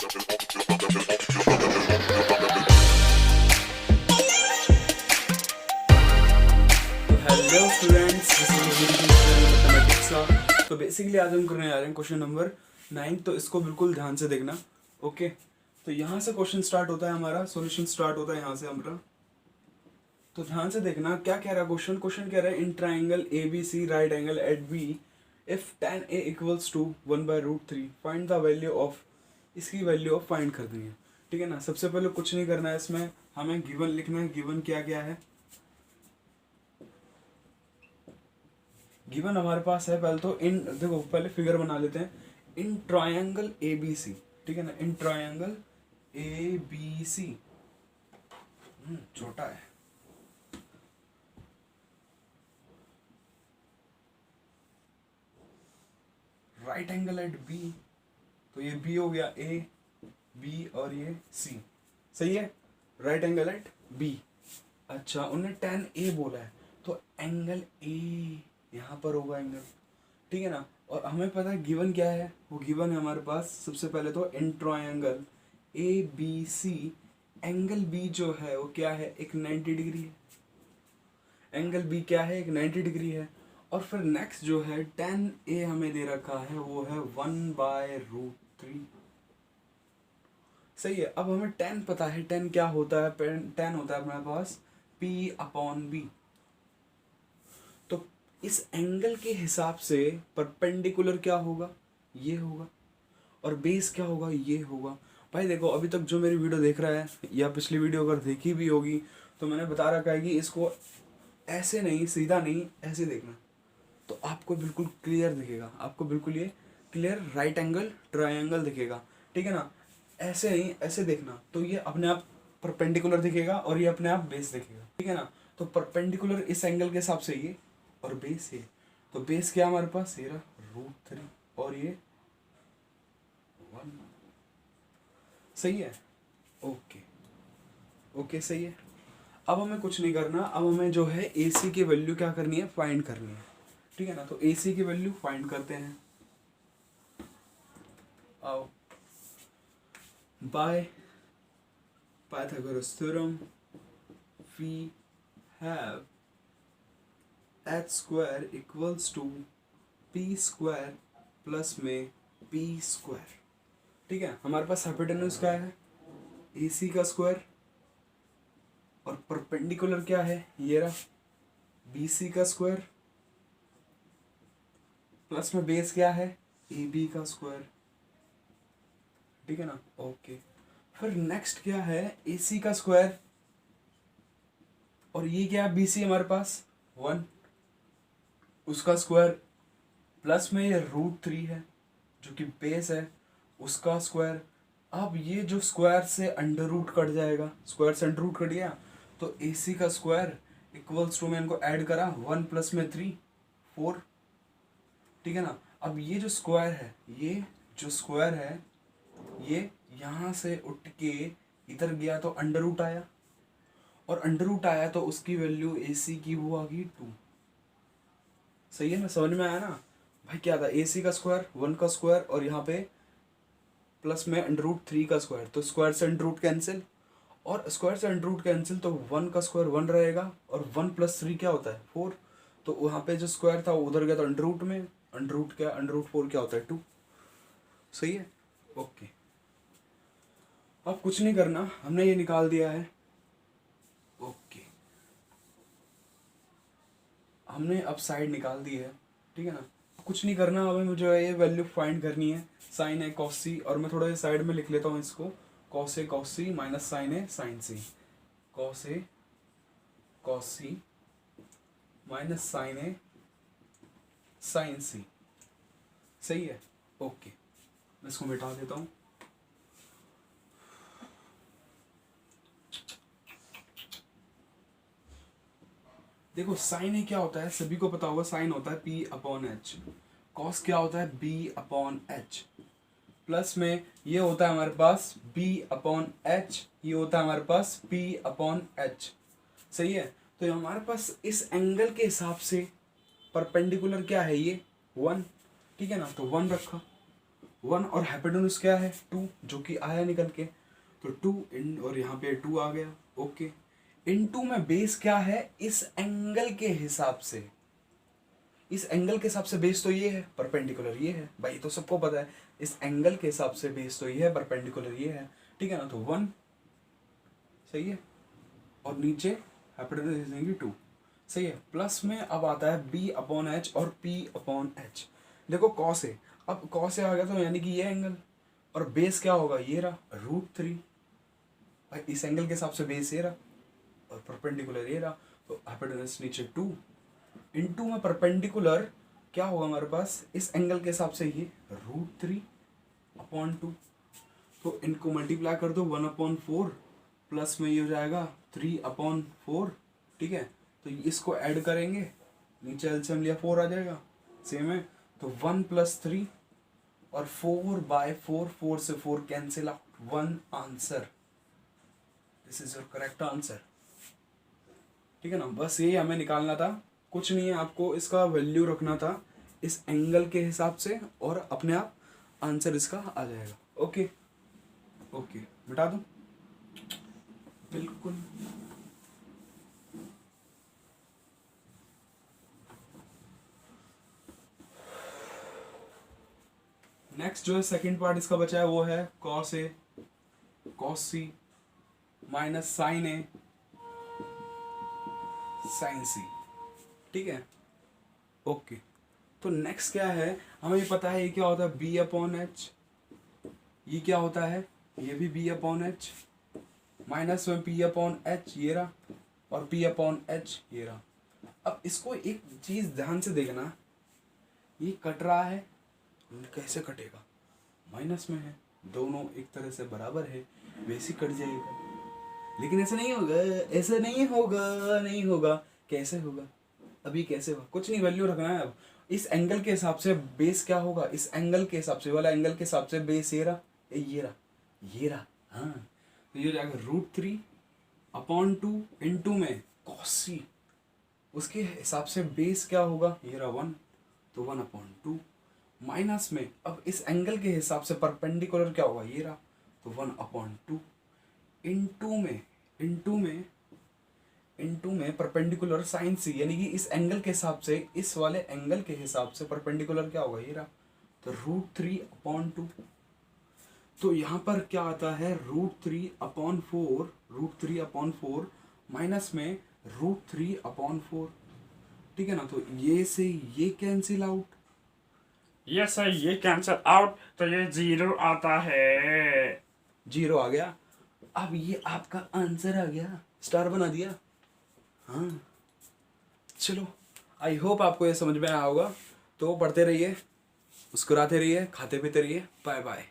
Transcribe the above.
Hello students, mathematics का। तो basically आज हम करने जा रहे हैं क्वेश्चन नंबर 9। तो इसको बिल्कुल ध्यान से देखना। ओके, तो यहाँ से क्वेश्चन स्टार्ट होता है, हमारा सॉल्यूशन स्टार्ट होता है यहाँ से हमारा। तो ध्यान से देखना क्या कह रहा है क्वेश्चन। क्वेश्चन कह रहा है in triangle A B C right angle at B if tan a equals to 1/√3 find the value of. इसकी वैल्यू ऑफ फाइंड करनी है, ठीक है ना। सबसे पहले कुछ नहीं करना है, इसमें हमें गिवन लिखना है। गिवन क्या क्या है, गिवन हमारे पास है। पहले तो इन देखो, पहले फिगर बना लेते हैं। इन ट्रायंगल ए बी सी, ठीक है ना। इन ट्रायंगल ए बी सी, छोटा है। राइट एंगल एट बी, तो ये बी हो गया, ए बी और ये सी, सही है। Right angle at B. अच्छा, उन्हें tan ए बोला है, तो एंगल ए यहाँ पर होगा एंगल, ठीक है ना। और हमें पता है गिवन क्या है, वो गिवन है हमारे पास। सबसे पहले तो in triangle A B C, angle B जो है वो क्या है, एक 90 डिग्री है। एंगल बी क्या है, एक 90 डिग्री है। और फिर नेक्स्ट जो है tan ए हमें दे रखा है, वो है 1/√3, सही है। अब हमें tan पता है, tan क्या होता है, tan होता है हमारे पास P/B। तो इस एंगल के हिसाब से परपेंडिकुलर क्या होगा, ये होगा। और बेस क्या होगा, ये होगा। भाई देखो, अभी तक जो मेरी वीडियो देख रहा है या पिछली वीडियो अगर देखी भी होगी, तो मैंने बता रखा है कि इसको ऐसे नहीं, सीधा नहीं, ऐसे देखना, तो आपको बिल्कुल क्लियर दिखेगा। आपको बिल्कुल ये क्लियर राइट एंगल ट्रायंगल दिखेगा, ठीक है ना। ऐसे नहीं, ऐसे देखना, तो ये अपने आप परपेंडिकुलर दिखेगा और ये अपने आप बेस दिखेगा, ठीक है ना। तो परपेंडिकुलर इस एंगल के हिसाब से ये, और बेस ये। तो बेस क्या हमारे पास, ये रहा √3 और ये 1, सही है। ओके ओके, सही है। अब हमें कुछ नहीं करना, अब हमें जो है ए सी की वैल्यू क्या करनी है, फाइंड करनी है, ठीक है ना। तो ए सी की वैल्यू फाइंड करते हैं। आओ, by Pythagoras theorem we have h² equals to p² plus में p², ठीक है। हमारे पास हाइपोटेन्यूज क्या है, ए सी का स्क्वायर, और परपेंडिकुलर क्या है, ये रहा बी सी का स्क्वायर, प्लस में बेस क्या है, ए बी का स्क्वायर, ठीक है ना। ओके, फिर नेक्स्ट क्या है, ए सी का स्क्वायर, और ये क्या है, बी सी हमारे पास 1, उसका स्क्वायर, प्लस में ये √3 है जो कि बेस है, उसका स्क्वायर। अब ये जो स्क्वायर से अंडर रूट कट जाएगा, स्क्वायर से अंडर रूट कट गया, तो ए सी का स्क्वायर इक्वल्स टू, में इनको ऐड करा, 1 प्लस में 3 4, ठीक है ना। अब ये जो स्क्वायर है, ये जो स्क्वायर है, ये यहाँ से उठ के इधर गया तो अंडर रूट आया, और अंडर रूट आया तो उसकी वैल्यू ए सी की वो आ गई 2, सही है ना। समझ में आया ना भाई, क्या था, ए सी का स्क्वायर, 1 का स्क्वायर, और यहाँ पे प्लस में √3 का स्क्वायर, तो स्क्वायर से अंडर रूट कैंसिल, और स्क्वायर से अंडर रूट कैंसिल, तो 1 का स्क्वायर 1 रहेगा, और 1 + 3 क्या होता है, 4। तो वहाँ पे जो स्क्वायर था वो उधर गया तो अंडर रूट में, अंडर रूट क्या, √4 क्या होता है, 2, सही है। ओके, अब कुछ नहीं करना, हमने ये निकाल दिया है। ओके, हमने अब साइड निकाल दी है, ठीक है ना। कुछ नहीं करना, अब हमें जो है ये वैल्यू फाइंड करनी है। साइन है कॉस सी, और मैं थोड़ा साइड में लिख लेता हूँ इसको, cos A cos C minus sign A sign C, cos A cos C minus sign A sign सी, सही है। ओके, मैं इसको मिटा देता हूँ। देखो, साइन ए क्या होता है, सभी को पता होगा, साइन होता है P/H, कॉस क्या होता है B/H, प्लस में ये होता है हमारे पास B/H, ये होता है हमारे पास P/H, सही है। तो हमारे पास इस एंगल के हिसाब से परपेंडिकुलर क्या है, ये 1, ठीक है ना। तो 1 रखा, 1 और हाइपोटेन्यूज क्या है 2, जो कि आया निकल के, तो 2 इन और यहाँ पे 2 आ गया। ओके, इनटू में बेस क्या है इस एंगल के हिसाब से, इस एंगल के हिसाब से बेस तो ये है, परपेंडिकुलर ये है भाई, तो सबको पता है इस एंगल के हिसाब से बेस तो ये है, परपेंडिकुलर ये है, ठीक है ना। तो 1 सही है, और नीचे हाइपोटेन्यूज देंगे 2, सही है। प्लस में अब आता है b अपॉन एच और p अपॉन एच। देखो कॉस है, अब कॉस आ गया तो यानी कि ये एंगल, और बेस क्या होगा ये रहा √3 भाई, इस एंगल के हिसाब से बेस ये रहा और परपेंडिकुलर ये रहा, तो हाइपोटेन्यूज नीचे 2 इनटू में परपेंडिकुलर क्या होगा हमारे पास इस एंगल के हिसाब से ये √3 अपॉन 2, तो इनको मल्टीप्लाई कर दो 1/4 प्लस में ये हो जाएगा 3/4, ठीक है। तो इसको ऐड करेंगे, नीचे एलसीएम लिया 4 आ जाएगा, सेम है। तो 1 + 3 और 4/4, 4 से 4 cancel out, 1 answer, this is your correct answer, ठीक है ना। बस ये हमें निकालना था, कुछ नहीं है, आपको इसका वैल्यू रखना था इस एंगल के हिसाब से और अपने आप आंसर इसका आ जाएगा। ओके ओके, मिटा दूं बिल्कुल। नेक्स्ट जो है सेकंड पार्ट इसका बचा है वो है cos A cos C minus sin A sin C, ठीक है। ओके, तो नेक्स्ट क्या है, हमें ये पता है ये क्या होता है b अपॉन एच, ये क्या होता है ये भी b अपॉन एच, माइनस में p अपॉन एच ये रहा और p अपॉन एच ये रहा। अब इसको एक चीज ध्यान से देखना, ये कट रहा है, कैसे कटेगा, माइनस में है, दोनों एक तरह से बराबर है, वैसे कट जाएगा, लेकिन ऐसे नहीं होगा, ऐसे नहीं होगा, नहीं होगा, कैसे होगा, अभी कैसे होगा, कुछ नहीं, वैल्यू रखना है। अब इस एंगल के हिसाब से बेस क्या होगा, इस एंगल के हिसाब से वाला एंगल के हिसाब से बेस ये रहा, ये रहा, ये रहा, हाँ, तो ये हो जाएगा √3/2 इनटू में cos C, उसके हिसाब से बेस क्या होगा ये रहा 1, तो 1/2 माइनस में, अब इस एंगल के हिसाब से परपेंडिकुलर क्या होगा ये रहा, तो 1/2 इनटू में परपेंडिकुलर sin C, यानी कि इस एंगल के हिसाब से, इस वाले एंगल के हिसाब से परपेंडिकुलर क्या होगा ये रहा, तो √3/2। तो यहाँ पर क्या आता है √3/4 माइनस में √3/4, ठीक है ना। तो ये से ये कैंसिल आउट, ये सर ये कैंसिल आउट, तो ये 0 आता है, 0 आ गया। अब ये आपका आंसर आ गया, स्टार बना दिया, हाँ। चलो, आई होप आपको ये समझ में आया होगा, तो पढ़ते रहिए, मुस्कुराते रहिए, खाते पीते रहिए, बाय बाय।